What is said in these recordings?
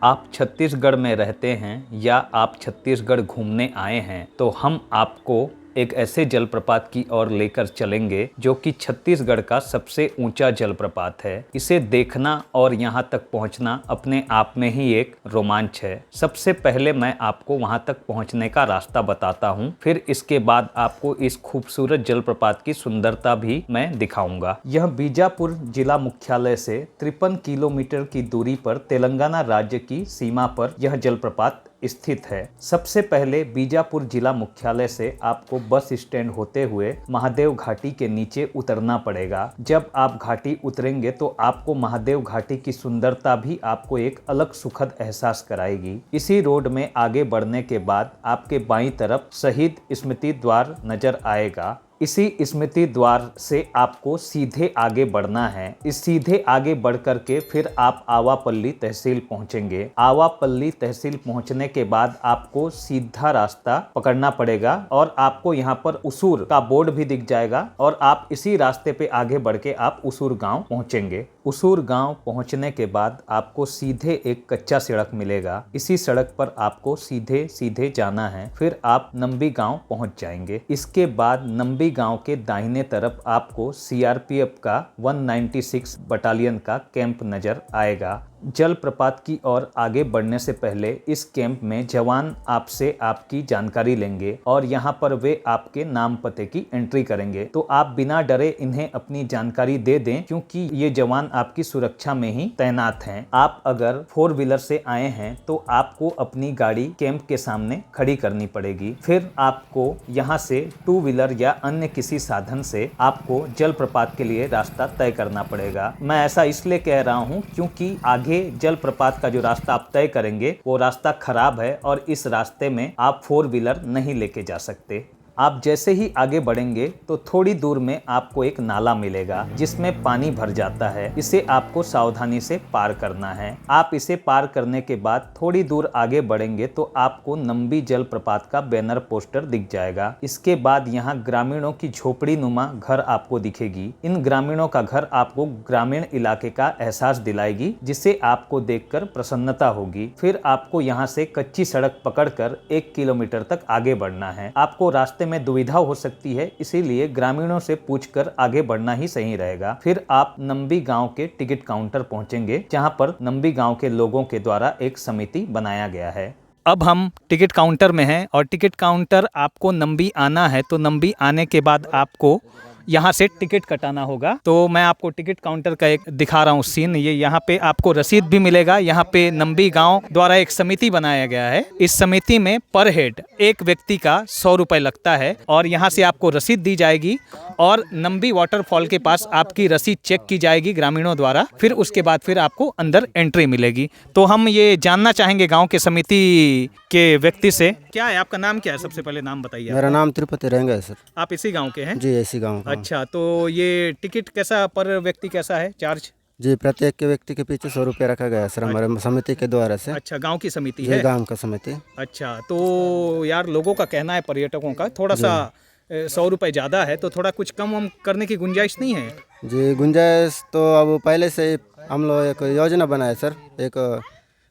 आप छत्तीसगढ़ में रहते हैं या आप छत्तीसगढ़ घूमने आए हैं तो हम आपको एक ऐसे जलप्रपात की ओर लेकर चलेंगे जो कि छत्तीसगढ़ का सबसे ऊंचा जलप्रपात है। इसे देखना और यहाँ तक पहुँचना अपने आप में ही एक रोमांच है। सबसे पहले मैं आपको वहाँ तक पहुँचने का रास्ता बताता हूँ, फिर इसके बाद आपको इस खूबसूरत जलप्रपात की सुंदरता भी मैं दिखाऊंगा। यह बीजापुर जिला मुख्यालय से 53 किलोमीटर की दूरी पर तेलंगाना राज्य की सीमा पर यह जलप्रपात स्थित है। सबसे पहले बीजापुर जिला मुख्यालय से आपको बस स्टैंड होते हुए महादेव घाटी के नीचे उतरना पड़ेगा। जब आप घाटी उतरेंगे तो आपको महादेव घाटी की सुंदरता भी आपको एक अलग सुखद एहसास कराएगी। इसी रोड में आगे बढ़ने के बाद आपके बाईं तरफ शहीद स्मृति द्वार नजर आएगा। इसी स्मृति द्वार से आपको सीधे आगे बढ़ना है। इस सीधे आगे बढ़ कर के फिर आप आवापल्ली तहसील पहुंचेंगे। आवापल्ली तहसील पहुंचने के बाद आपको सीधा रास्ता पकड़ना पड़ेगा और आपको यहाँ पर उसूर का बोर्ड भी दिख जाएगा और आप इसी रास्ते पे आगे बढ़ के आप उसूर गांव पहुंचेंगे। उसूर गांव पहुंचने के बाद आपको सीधे एक कच्चा सड़क मिलेगा। इसी सड़क पर आपको सीधे सीधे जाना है, फिर आप नंबी गांव पहुंच जाएंगे। इसके बाद नंबी गांव के दाहिने तरफ आपको सीआरपीएफ का 196 बटालियन का कैंप नजर आएगा। जलप्रपात की ओर आगे बढ़ने से पहले इस कैंप में जवान आपसे आपकी जानकारी लेंगे और यहाँ पर वे आपके नाम पते की एंट्री करेंगे। तो आप बिना डरे इन्हें अपनी जानकारी दे दें, क्योंकि ये जवान आपकी सुरक्षा में ही तैनात हैं। आप अगर 4 व्हीलर से आए हैं तो आपको अपनी गाड़ी कैंप के सामने खड़ी करनी पड़ेगी। फिर आपको यहाँ से 2 व्हीलर या अन्य किसी साधन से आपको जलप्रपात के लिए रास्ता तय करना पड़ेगा। मैं ऐसा इसलिए कह रहा हूँ क्योंकि आगे जलप्रपात का जो रास्ता आप तय करेंगे वो रास्ता खराब है और इस रास्ते में आप 4 व्हीलर नहीं लेके जा सकते। आप जैसे ही आगे बढ़ेंगे तो थोड़ी दूर में आपको एक नाला मिलेगा जिसमें पानी भर जाता है। इसे आपको सावधानी से पार करना है। आप इसे पार करने के बाद थोड़ी दूर आगे बढ़ेंगे तो आपको नंबी जलप्रपात का बैनर पोस्टर दिख जाएगा। इसके बाद यहाँ ग्रामीणों की झोपड़ी नुमा घर आपको दिखेगी। इन ग्रामीणों का घर आपको ग्रामीण इलाके का एहसास दिलाएगी, जिसे आपको देखकर प्रसन्नता होगी। फिर आपको यहाँ से कच्ची सड़क पकड़कर 1 किलोमीटर तक आगे बढ़ना है। आपको रास्ते में दुविधा हो सकती है, इसीलिए ग्रामीणों से पूछकर आगे बढ़ना ही सही रहेगा। फिर आप नंबी गांव के टिकट काउंटर पहुंचेंगे, जहां पर नंबी गांव के लोगों के द्वारा एक समिति बनाया गया है। अब हम टिकट काउंटर में हैं और टिकट काउंटर आपको नंबी आना है, तो नंबी आने के बाद आपको यहाँ से टिकट कटाना होगा। तो मैं आपको टिकट काउंटर का एक दिखा रहा हूँ सीन। ये यहाँ पे आपको रसीद भी मिलेगा। यहाँ पे नंबी गांव द्वारा एक समिति बनाया गया है। इस समिति में पर हेड एक व्यक्ति का 100 रुपये लगता है और यहाँ से आपको रसीद दी जाएगी और नंबी वाटरफॉल के पास आपकी रसीद चेक की जाएगी ग्रामीणों द्वारा। फिर उसके बाद फिर आपको अंदर एंट्री मिलेगी। तो हम ये जानना चाहेंगे गाँव के समिति के व्यक्ति से, क्या है आपका नाम, क्या है? सबसे पहले नाम बताइए। मेरा नाम तिरुपति रहेंगे है सर। आप इसी गाँव के हैं? जी इसी गाँव का। अच्छा, तो ये टिकट कैसा पर व्यक्ति कैसा है चार्ज? जी प्रत्येक के व्यक्ति के पीछे 100 रुपये रखा गया है सर, हमारे समिति के द्वारा से। अच्छा, गांव की समिति है? है? गांव का समिति। अच्छा, तो यार लोगों का कहना है, पर्यटकों का थोड़ा सा 100 रुपये ज़्यादा है, तो थोड़ा कुछ कम करने की गुंजाइश नहीं है? जी गुंजाइश तो अब पहले से हम लोग एक योजना बनाए सर, एक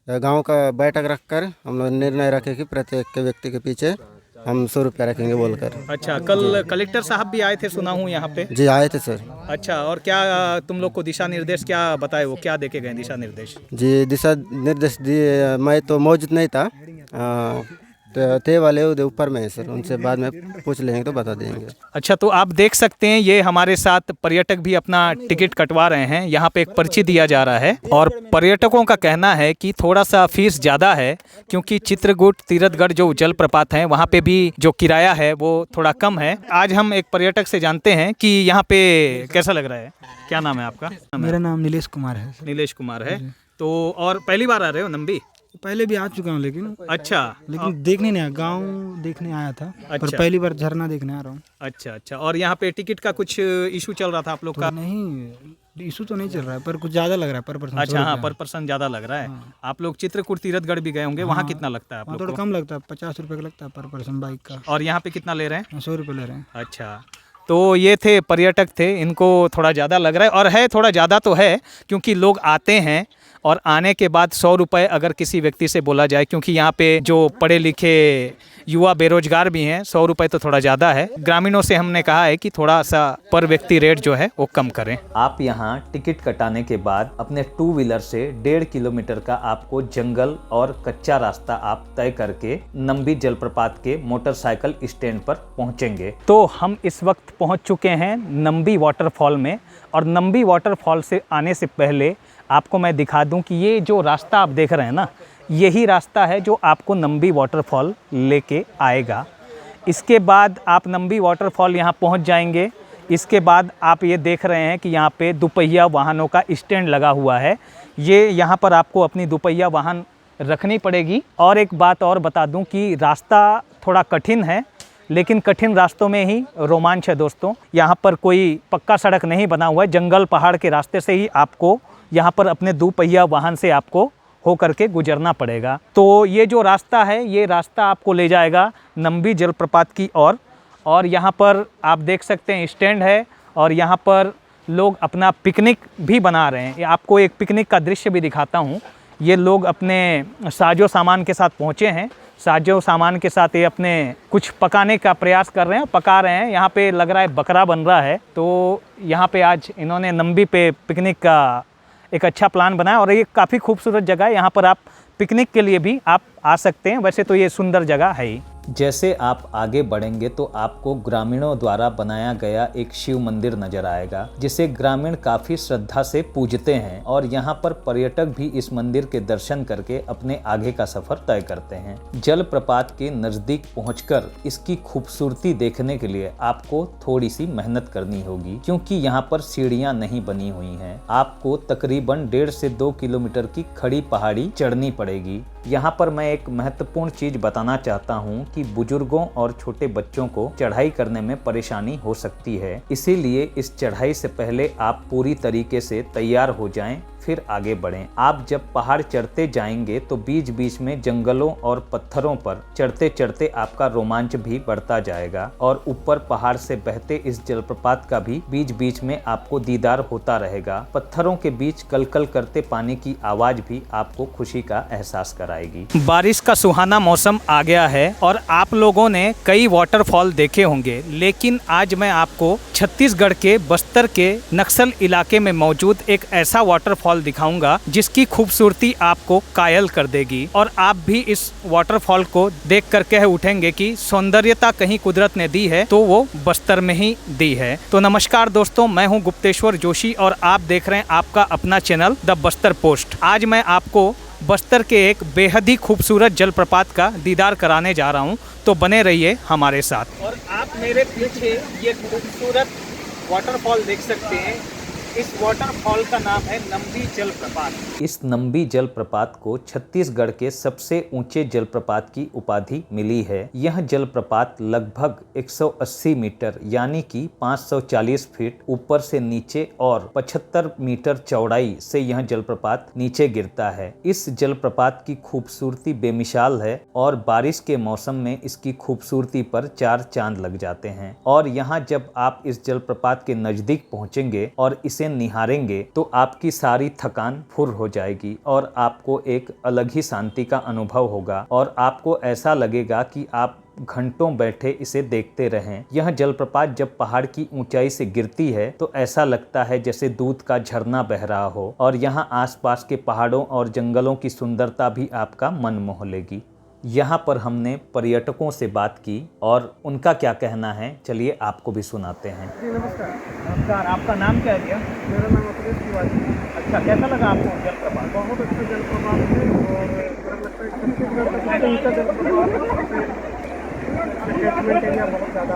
गाँव का बैठक रख कर हम लोग निर्णय रखे कि प्रत्येक के व्यक्ति के पीछे हम 100 रुपया रखेंगे बोलकर। अच्छा, कल कलेक्टर साहब भी आए थे सुना हूँ यहाँ पे? जी आए थे सर। अच्छा, और क्या तुम लोग को दिशा निर्देश क्या बताए, वो क्या देके गए दिशा निर्देश? जी दिशा निर्देश दिए, मैं तो मौजूद नहीं था, थे वाले ऊपर में है सर, उनसे बाद में पूछ लेंगे तो बता देंगे। अच्छा, तो आप देख सकते हैं ये हमारे साथ पर्यटक भी अपना टिकट कटवा रहे हैं। यहाँ पे एक पर्ची दिया जा रहा है और पर्यटकों का कहना है कि थोड़ा सा फीस ज़्यादा है, क्योंकि चित्रकूट तीरथगढ़ जो जलप्रपात हैं वहाँ पे भी जो किराया है वो थोड़ा कम है। आज हम एक पर्यटक से जानते हैं कि यहाँ पे कैसा लग रहा है। क्या नाम है आपका? मेरा नाम नीलेश कुमार है। नीलेश कुमार है। तो और पहली बार आ रहे हो नंबी? पहले भी आ चुका हूँ लेकिन देखने नहीं आया, गांव देखने आया था। अच्छा। पर पहली बार झरना देखने आ रहा हूँ। अच्छा, और यहाँ पे टिकट का कुछ इशू चल रहा था आप लोग का? नहीं, इशू तो नहीं चल रहा है, पर कुछ ज़्यादा लग रहा है पर पर्सन। अच्छा, हाँ, पर पर्सन ज़्यादा लग रहा है। हाँ। आप लोग चित्रकूट तीरथगढ़ भी गए होंगे, वहाँ कितना लगता है आप लोग को? थोड़ा कम लगता है, 50 रुपये का लगता है पर पर्सन बाइक का। और यहाँ पे कितना ले रहे हैं? 100 रुपये ले रहे हैं। अच्छा, तो ये थे पर्यटक थे, इनको थोड़ा ज़्यादा लग रहा है और है थोड़ा ज़्यादा तो है, क्योंकि लोग आते हैं और आने के बाद 100 रुपये अगर किसी व्यक्ति से बोला जाए, क्योंकि यहाँ पे जो पढ़े लिखे युवा बेरोजगार भी हैं, 100 रुपये तो थोड़ा ज़्यादा है। ग्रामीणों से हमने कहा है कि थोड़ा सा पर व्यक्ति रेट जो है वो कम करें। आप यहाँ टिकट कटाने के बाद अपने 2 व्हीलर से 1.5 किलोमीटर का आपको जंगल और कच्चा रास्ता आप तय करके नंबी जलप्रपात के मोटरसाइकिल स्टैंड पर पहुँचेंगे। तो हम इस वक्त पहुँच चुके हैं नंबी वाटरफॉल में, और नंबी वाटरफॉल से आने से पहले आपको मैं दिखा दूं कि ये जो रास्ता आप देख रहे हैं ना, यही रास्ता है जो आपको नंबी वाटरफॉल लेके आएगा। इसके बाद आप नंबी वाटरफॉल यहाँ पहुँच जाएंगे। इसके बाद आप ये देख रहे हैं कि यहाँ पे दुपहिया वाहनों का स्टैंड लगा हुआ है। ये यहाँ पर आपको अपनी दुपहिया वाहन रखनी पड़ेगी। और एक बात और बता दूं कि रास्ता थोड़ा कठिन है, लेकिन कठिन रास्तों में ही रोमांच है दोस्तों। यहाँ पर कोई पक्का सड़क नहीं बना हुआ है, जंगल पहाड़ के रास्ते से ही आपको यहाँ पर अपने दुपहिया वाहन से आपको हो करके गुजरना पड़ेगा। तो ये जो रास्ता है, ये रास्ता आपको ले जाएगा नंबी जलप्रपात की ओर। और यहाँ पर आप देख सकते हैं स्टैंड है, और यहाँ पर लोग अपना पिकनिक भी बना रहे हैं। आपको एक पिकनिक का दृश्य भी दिखाता हूँ। ये लोग अपने साजो सामान के साथ पहुँचे हैं। साजो सामान के साथ ये अपने कुछ पकाने का प्रयास कर रहे हैं, पका रहे हैं। यहाँ पे लग रहा है बकरा बन रहा है। तो यहाँ पे आज इन्होंने नंबी पे पिकनिक का एक अच्छा प्लान बनाया, और ये काफ़ी खूबसूरत जगह है। यहाँ पर आप पिकनिक के लिए भी आप आ सकते हैं। वैसे तो ये सुंदर जगह है ही। जैसे आप आगे बढ़ेंगे तो आपको ग्रामीणों द्वारा बनाया गया एक शिव मंदिर नजर आएगा, जिसे ग्रामीण काफ़ी श्रद्धा से पूजते हैं, और यहाँ पर पर्यटक भी इस मंदिर के दर्शन करके अपने आगे का सफर तय करते हैं। जलप्रपात के नज़दीक पहुंचकर इसकी खूबसूरती देखने के लिए आपको थोड़ी सी मेहनत करनी होगी, क्योंकि यहाँ पर सीढ़ियाँ नहीं बनी हुई हैं। आपको तकरीबन 1.5 से 2 किलोमीटर की खड़ी पहाड़ी चढ़नी पड़ेगी। यहाँ पर मैं एक महत्वपूर्ण चीज बताना चाहता हूँ कि बुजुर्गों और छोटे बच्चों को चढ़ाई करने में परेशानी हो सकती है, इसीलिए इस चढ़ाई से पहले आप पूरी तरीके से तैयार हो जाएं, फिर आगे बढ़ें। आप जब पहाड़ चढ़ते जाएंगे तो बीच बीच में जंगलों और पत्थरों पर चढ़ते चढ़ते आपका रोमांच भी बढ़ता जाएगा, और ऊपर पहाड़ से बहते इस जलप्रपात का भी बीच बीच में आपको दीदार होता रहेगा। पत्थरों के बीच कलकल करते पानी की आवाज भी आपको खुशी का एहसास कराएगी। बारिश का सुहाना मौसम आ गया है, और आप लोगों ने कई वाटरफॉल देखे होंगे, लेकिन आज मैं आपको छत्तीसगढ़ के बस्तर के नक्सल इलाके में मौजूद एक ऐसा वाटरफॉल दिखाऊंगा जिसकी खूबसूरती आपको कायल कर देगी, और आप भी इस वाटरफॉल को देख कर कह उठेंगे कि सौंदर्यता कहीं कुदरत ने दी है तो वो बस्तर में ही दी है। तो नमस्कार दोस्तों, मैं हूं गुप्तेश्वर जोशी, और आप देख रहे हैं आपका अपना चैनल द बस्तर पोस्ट। आज मैं आपको बस्तर के एक बेहद ही खूबसूरत जलप्रपात का दीदार कराने जा रहा हूं, तो बने रहिए हमारे साथ। और आप मेरे पीछे ये खूबसूरत वाटरफॉल देख सकते हैं। इस वाटरफॉल का नाम है नंबी जलप्रपात। इस नंबी जलप्रपात को छत्तीसगढ़ के सबसे ऊंचे जलप्रपात की उपाधि मिली है। यह जलप्रपात लगभग 180 मीटर यानी कि 540 फीट ऊपर से नीचे और 75 मीटर चौड़ाई से यह जलप्रपात नीचे गिरता है। इस जलप्रपात की खूबसूरती बेमिसाल है, और बारिश के मौसम में इसकी खूबसूरती पर 4 चांद लग जाते हैं। और यहाँ जब आप इस जलप्रपात के नजदीक पहुँचेंगे और इसे निहारेंगे तो आपकी सारी थकान फुर हो जाएगी, और आपको एक अलग ही शांति का अनुभव होगा, और आपको ऐसा लगेगा कि आप घंटों बैठे इसे देखते रहें। यह जलप्रपात जब पहाड़ की ऊंचाई से गिरती है तो ऐसा लगता है जैसे दूध का झरना बह रहा हो, और यहाँ आसपास के पहाड़ों और जंगलों की सुंदरता भी आपका मन मोह लेगी। यहाँ पर हमने पर्यटकों से बात की और उनका क्या कहना है, चलिए आपको भी सुनाते हैं। नमस्कार, आपका नाम क्या है भैया? मेरा नाम अखिलेश तिवारी। अच्छा, कैसा लगा आपको जलप्रपात? बहुत अच्छा जलप्रपात है, और मेरा लगता है छत्तीसगढ़ का सबसे ऊंचा जलप्रपात है। कैचमेंट एरिया बहुत ज़्यादा।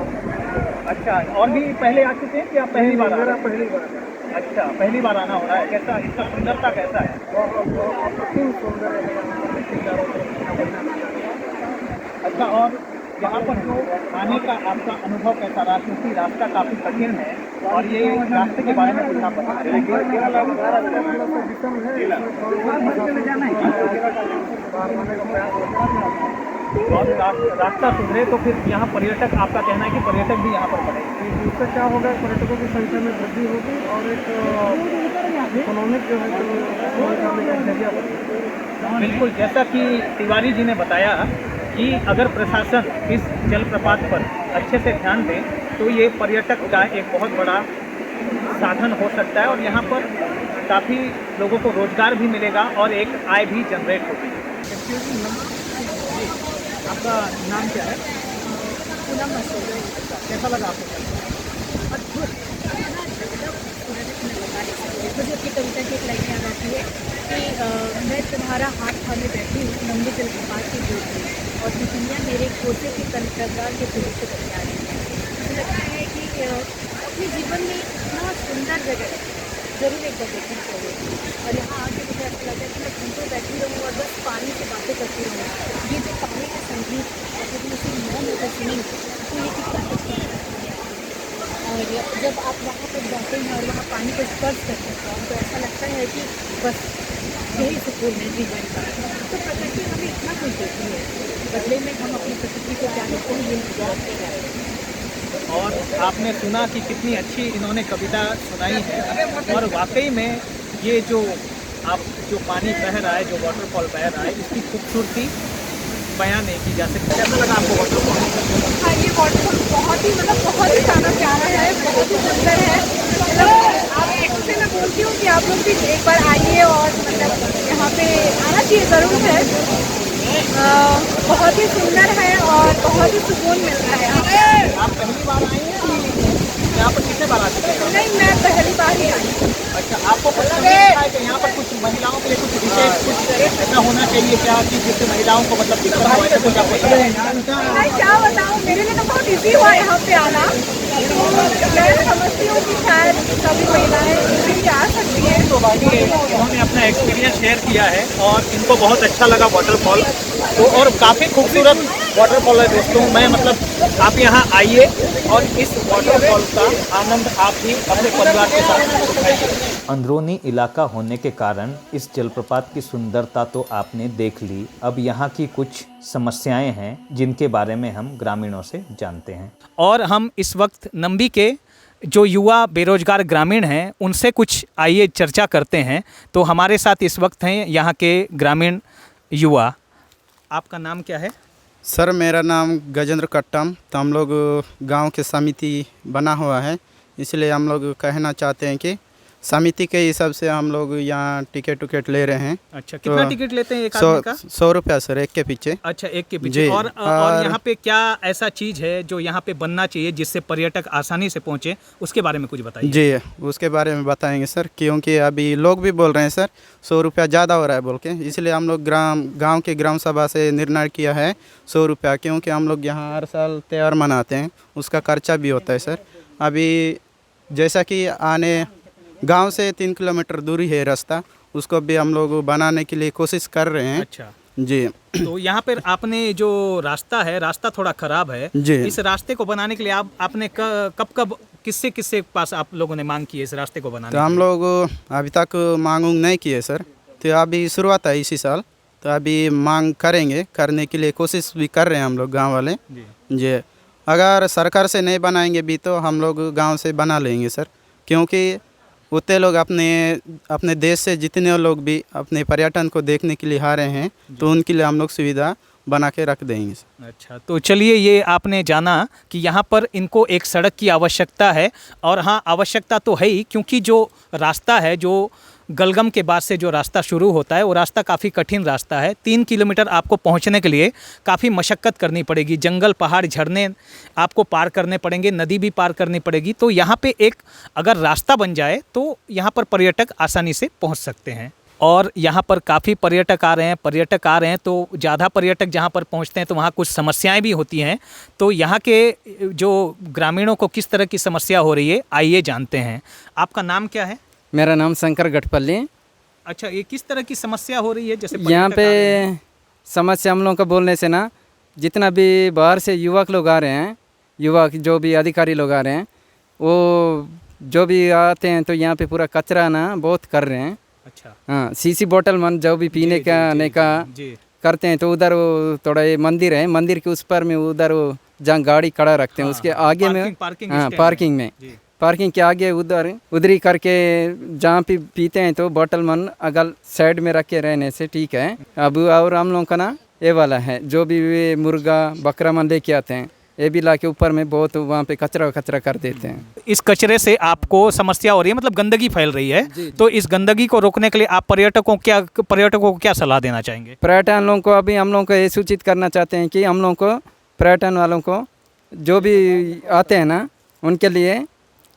अच्छा, और भी पहले आ चुके हैं कि आप पहली बार? मेरा पहली बार है। अच्छा, पहली बार आना हो रहा है। कैसा, इसका सुंदरता कैसा है? बहुत सुंदर है। अच्छा, और यहाँ पर जो आने का आपका अनुभव कैसा रहा, क्योंकि रास्ता काफ़ी कठिन है, और ये रास्ते के बारे में कुछ आप बता रहे हैं? और रास्ता सुधरे तो फिर यहाँ पर्यटक, आपका कहना है कि पर्यटक भी यहाँ पर बढ़े। इससे क्या होगा, पर्यटकों की संख्या में वृद्धि होगी और एक इकोनॉमिक जो है तो करने का जरिया बनेगा। बिल्कुल, जैसा कि तिवारी जी ने बताया कि अगर प्रशासन इस जलप्रपात पर अच्छे से ध्यान दे तो ये पर्यटक का एक बहुत बड़ा साधन हो सकता है और यहाँ पर काफ़ी लोगों को रोजगार भी मिलेगा और एक आय भी जनरेट होगी। आपका नाम क्या है? पूनम मसूद। कैसा लगा आपको? अद्भुत। मुझे अपनी कविता की एक लाइन याद आती है कि मैं तुम्हारा हाथ थामे बैठी हूँ लंबी जलप्रपात की दूर में और तितलियाँ मेरे कोसे के कलकत्ता के पुरुष से बतिया रही हैं। मुझे लगता है कि अपने जीवन में इतना सुंदर जगह ज़रूर एक बार देखनी चाहिए और यहाँ आके मुझे ऐसा लगता है कि मैं घंटों बैठी रहूँ और बस पानी से बातें करती रहूँ। ये जो पानी का संगीत और जब उसी मौन होकर सुनेंगे तो ये कितना अच्छा लगता है। और जब आप वहाँ पर जाते हैं और वहाँ पानी को स्पर्श करते हैं तो ऐसा लगता है कि बस यही सुकून है जीवन का। तो प्रकृति हमें इतना कुछ देती है, बदले में हम अपनी प्रकृति को क्या देते हैं ये जानते हैं। और आपने सुना कि कितनी अच्छी इन्होंने कविता सुनाई है और वाकई में ये जो जो पानी बह रहा है, जो वाटरफॉल बह रहा है, इसकी खूबसूरती बयान नहीं की जा सकती। कैसा लगा आपको वाटरफॉल? हाँ, ये वाटरफॉल बहुत ही बहुत ही ज़्यादा प्यारा है, बहुत ही सुंदर है। मतलब आप ऐसे मैं बोलती हूँ कि आप लोग भी एक बार आइए और मतलब यहाँ पे आना चाहिए ज़रूर है। बहुत ही सुंदर है और बहुत ही सुकून मिलता है। आप पहली बार आई हैं यहाँ पर? कितने बार आ चुके हैं? नहीं, मैं पहली बार ही आई हूँ। अच्छा, आपको कुछ समझ में आया कि यहाँ पर कुछ महिलाओं के लिए कुछ विशेष कुछ ऐसा होना चाहिए क्या कि जिससे महिलाओं को मतलब दिक्कत हो, ऐसा कुछ आपको समझ में आया? मैं क्या बताऊँ, मेरे लिए तो बहुत ईजी हुआ यहाँ पे आना। तो मैं समझती हूँ कि शायद सभी महिलाएं इसी आ सकती हैं। तो बाकी उन्होंने अपना एक्सपीरियंस शेयर किया है और इनको बहुत अच्छा लगा वाटरफॉल। तो और काफ़ी खूबसूरत वाटरफॉल है दोस्तों। मैं मतलब आप यहाँ आइए और इस वाटरफॉल का आनंद आप भी अपने परिवार के साथ उठाइए। अंदरूनी इलाका होने के कारण इस जलप्रपात की सुंदरता तो आपने देख ली। अब यहाँ की कुछ समस्याएं हैं जिनके बारे में हम ग्रामीणों से जानते हैं और हम इस वक्त नंबी के जो युवा बेरोजगार ग्रामीण हैं उनसे कुछ आइए चर्चा करते हैं। तो हमारे साथ इस वक्त हैं यहाँ के ग्रामीण युवा। आपका नाम क्या है? सर मेरा नाम गजेंद्र कट्टम। तो हम लोग गांव के समिति बना हुआ है, इसलिए हम लोग कहना चाहते हैं कि समिति के हिसाब से हम लोग यहाँ टिकट ले रहे हैं। अच्छा, कितना तो टिकट लेते हैं एक आदमी का? 100 रुपया सर, एक के पीछे। अच्छा, एक के पीछे। और यहाँ पे क्या ऐसा चीज़ है जो यहाँ पे बनना चाहिए जिससे पर्यटक आसानी से पहुँचे, उसके बारे में कुछ बताइए। जी, उसके बारे में बताएंगे सर, क्योंकि अभी लोग भी बोल रहे हैं सर 100 रुपया ज़्यादा हो रहा है बोल के, इसलिए हम लोग गाँव के ग्राम सभा से निर्णय किया है 100 रुपया, क्योंकि हम लोग यहाँ हर साल त्यौहार मनाते हैं, उसका खर्चा भी होता है सर। अभी जैसा कि आने गांव से 3 किलोमीटर दूरी है रास्ता, उसको भी हम लोग बनाने के लिए कोशिश कर रहे हैं। अच्छा जी। तो यहाँ पर आपने जो रास्ता है, रास्ता थोड़ा ख़राब है जी। इस रास्ते को बनाने के लिए आपने कब किससे पास आप लोगों ने मांग की है इस रास्ते को बनाने? तो हम लोग अभी तक मांग नहीं किए सर, तो अभी शुरुआत है इसी साल, तो अभी मांग करेंगे, करने के लिए कोशिश भी कर रहे हैं हम लोग गाँव वाले। जी, अगर सरकार से नहीं बनाएंगे भी तो हम लोग गाँव से बना लेंगे सर, क्योंकि उतने लोग अपने देश से जितने लोग भी अपने पर्यटन को देखने के लिए आ रहे हैं, तो उनके लिए हम लोग सुविधा बना के रख देंगे। अच्छा, तो चलिए, ये आपने जाना कि यहाँ पर इनको एक सड़क की आवश्यकता है। और हाँ, आवश्यकता तो है ही, क्योंकि जो रास्ता है, जो गलगम के बाद से जो रास्ता शुरू होता है, वो रास्ता काफ़ी कठिन रास्ता है। 3 किलोमीटर आपको पहुँचने के लिए काफ़ी मशक्क़त करनी पड़ेगी। जंगल, पहाड़, झरने आपको पार करने पड़ेंगे, नदी भी पार करनी पड़ेगी। तो यहाँ पे एक अगर रास्ता बन जाए तो यहाँ पर पर्यटक आसानी से पहुँच सकते हैं। और यहाँ पर काफ़ी पर्यटक आ रहे हैं तो ज़्यादा पर्यटक जहाँ पर पहुँचते हैं तो वहाँ कुछ समस्याएं भी होती हैं। तो यहाँ के जो ग्रामीणों को किस तरह की समस्या हो रही है, आइए जानते हैं। आपका नाम क्या है? मेरा नाम शंकर गठपल्ली। अच्छा, ये किस तरह की समस्या हो रही है? जैसे यहाँ पे समस्या हम लोगों का बोलने से ना, जितना भी बाहर से युवक लोग आ रहे हैं, युवक जो भी अधिकारी लोग आ रहे हैं, वो जो भी आते हैं तो यहाँ पे पूरा कचरा ना बहुत कर रहे हैं। अच्छा, हाँ, सीसी बोतल मन जो भी पीने का आने का करते हैं तो उधर वो थोड़ा ये मंदिर है, मंदिर के उस पर में उधर वो जहाँ गाड़ी खड़ा रखते हैं उसके आगे में, हाँ पार्किंग में, पार्किंग के आगे उधरी करके जहाँ पे पीते हैं तो बोतल मन अगल साइड में रख के रहने से ठीक है। अब और हम लोगों का ना ये वाला है, जो भी वे मुर्गा बकरा मन लेके आते हैं ये भी ला के ऊपर में बहुत वहाँ पे कचरा कर देते हैं। इस कचरे से आपको समस्या हो रही है, मतलब गंदगी फैल रही है, तो इस गंदगी को रोकने के लिए आप पर्यटकों को क्या सलाह देना चाहेंगे? पर्यटन लोगों को अभी हम लोगों को ये सूचित करना चाहते हैं कि हम लोगों को पर्यटन वालों को जो भी आते हैं ना उनके लिए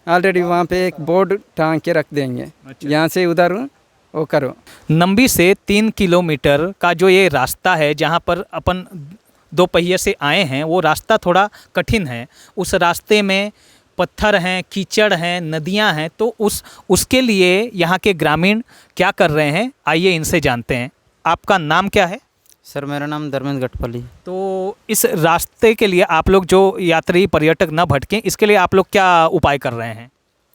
ऑलरेडी वहाँ पे एक बोर्ड टांग के रख देंगे, यहाँ से उधर वो करो। नंबी से 3 किलोमीटर का जो ये रास्ता है जहाँ पर अपन 2 पहिए से आए हैं, वो रास्ता थोड़ा कठिन है। उस रास्ते में पत्थर हैं, कीचड़ हैं, नदियाँ हैं, तो उसके लिए यहाँ के ग्रामीण क्या कर रहे हैं, आइए इनसे जानते हैं। आपका नाम क्या है? सर मेरा नाम धर्मेंद्र गटपली। तो इस रास्ते के लिए आप लोग जो यात्री पर्यटक न भटकें, इसके लिए आप लोग क्या उपाय कर रहे हैं?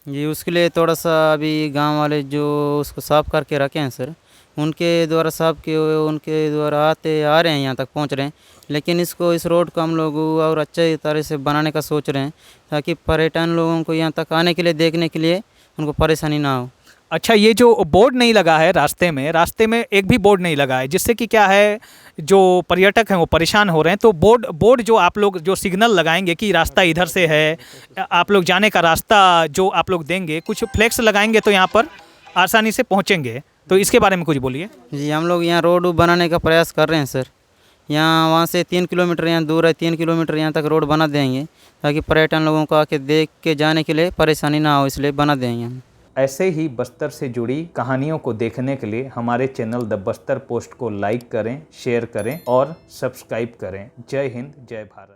ये उसके लिए थोड़ा सा अभी गांव वाले जो उसको साफ़ करके रखे हैं सर, उनके द्वारा साफ़ किए हुए, उनके द्वारा आ रहे हैं, यहाँ तक पहुँच रहे हैं। लेकिन इस रोड को हम लोग और अच्छे तरह से बनाने का सोच रहे हैं ताकि पर्यटन लोगों को यहाँ तक आने के लिए, देखने के लिए उनको परेशानी ना हो। अच्छा, ये जो बोर्ड नहीं लगा है रास्ते में एक भी बोर्ड नहीं लगा है, जिससे कि क्या है जो पर्यटक हैं वो परेशान हो रहे हैं। तो बोर्ड जो आप लोग जो सिग्नल लगाएंगे कि रास्ता इधर से है, आप लोग जाने का रास्ता जो आप लोग देंगे, कुछ फ्लैक्स लगाएंगे तो यहाँ पर आसानी से पहुँचेंगे, तो इसके बारे में कुछ बोलिए। जी हम लोग यहाँ रोड बनाने का प्रयास कर रहे हैं सर। यहाँ वहाँ से 3 किलोमीटर यहाँ दूर है, 3 किलोमीटर यहाँ तक रोड बना देंगे ताकि पर्यटन लोगों को आके देख के जाने के लिए परेशानी ना हो, इसलिए बना देंगे हम। ऐसे ही बस्तर से जुड़ी कहानियों को देखने के लिए हमारे चैनल द बस्तर पोस्ट को लाइक करें, शेयर करें और सब्सक्राइब करें। जय हिंद, जय भारत।